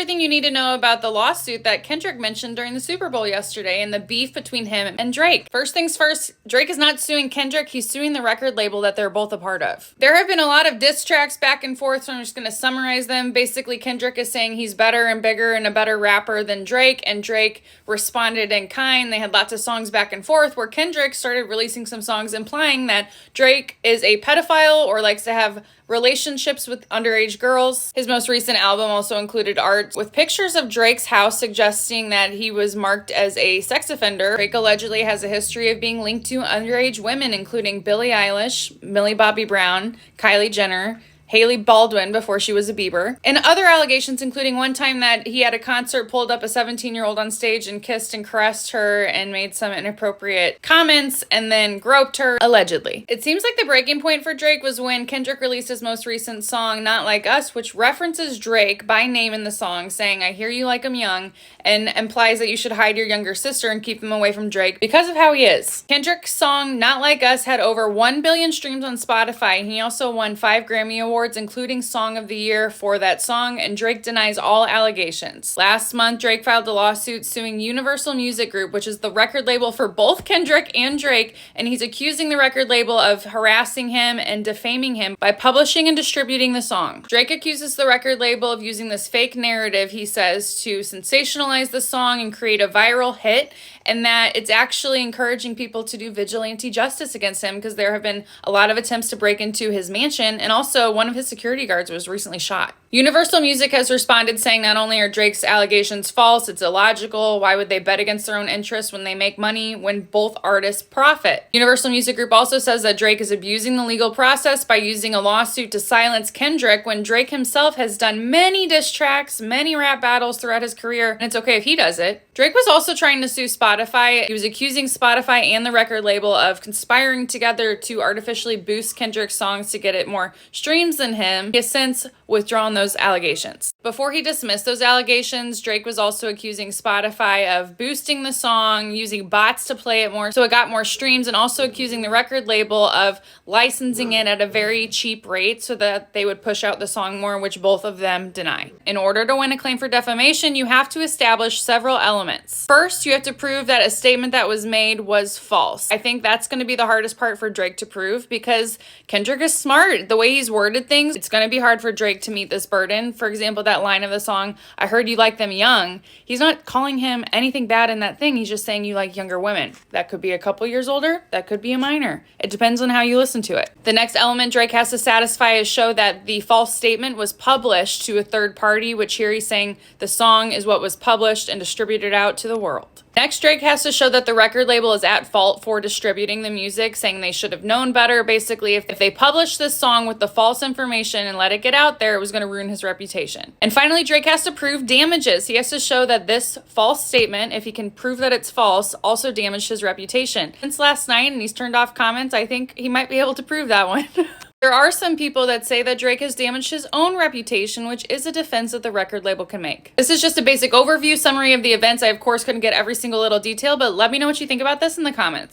everything you need to know about the lawsuit that Kendrick mentioned during the Super Bowl yesterday and the beef between him and Drake. First things first, Drake is not suing Kendrick, he's suing the record label that they're both a part of. There have been a lot of diss tracks back and forth, so I'm just going to summarize them. Basically, Kendrick is saying he's better and bigger and a better rapper than Drake, and Drake responded in kind. They had lots of songs back and forth where Kendrick started releasing some songs implying that Drake is a pedophile or likes to have relationships with underage girls. His most recent album also included art with pictures of Drake's house suggesting that he was marked as a sex offender. Drake allegedly has a history of being linked to underage women, including Billie Eilish, Millie Bobby Brown, Kylie Jenner, Hailey Baldwin before she was a Bieber, and other allegations, including one time that he at a concert pulled up a 17-year-old on stage and kissed and caressed her and made some inappropriate comments and then groped her, allegedly. It seems like the breaking point for Drake was when Kendrick released his most recent song, Not Like Us, which references Drake by name in the song, saying, "I hear you like I'm young," and implies that you should hide your younger sister and keep him away from Drake because of how he is. Kendrick's song, Not Like Us, had over 1 billion streams on Spotify, and he also won 5 Grammy Awards, including Song of the Year for that song, and Drake denies all allegations. Last month, Drake filed a lawsuit suing Universal Music Group, which is the record label for both Kendrick and Drake, and he's accusing the record label of harassing him and defaming him by publishing and distributing the song. Drake accuses the record label of using this fake narrative, he says, to sensationalize the song and create a viral hit, and that it's actually encouraging people to do vigilante justice against him because there have been a lot of attempts to break into his mansion, and also one of his security guards was recently shot. Universal Music has responded saying not only are Drake's allegations false, it's illogical. Why would they bet against their own interests when they make money when both artists profit? Universal Music Group also says that Drake is abusing the legal process by using a lawsuit to silence Kendrick when Drake himself has done many diss tracks, many rap battles throughout his career, and it's okay if he does it. Drake was also trying to sue Spotify. He was accusing Spotify and the record label of conspiring together to artificially boost Kendrick's songs to get it more streams than him. He has since withdrawn those allegations. Before he dismissed those allegations, Drake was also accusing Spotify of boosting the song, using bots to play it more so it got more streams, and also accusing the record label of licensing it at a very cheap rate so that they would push out the song more, which both of them deny. In order to win a claim for defamation, you have to establish several elements. First, you have to prove that a statement that was made was false. I think that's going to be the hardest part for Drake to prove because Kendrick is smart. The way he's worded things, it's going to be hard for Drake to meet this burden. For example, that line of the song, "I heard you like them young," he's not calling him anything bad in that thing. He's just saying you like younger women. That could be a couple years older. That could be a minor. It depends on how you listen to it. The next element Drake has to satisfy is show that the false statement was published to a third party, which here he's saying the song is what was published and distributed out to the world. Next, Drake has to show that the record label is at fault for distributing the music, saying they should have known better. Basically, if they published this song with the false information and let it get out there, it was going to ruin his reputation. And finally, Drake has to prove damages. He has to show that this false statement, if he can prove that it's false, also damaged his reputation. Since last night, and he's turned off comments, I think he might be able to prove that one. There are some people that say that Drake has damaged his own reputation, which is a defense that the record label can make. This is just a basic overview summary of the events. I, of course, couldn't get every single little detail, but let me know what you think about this in the comments.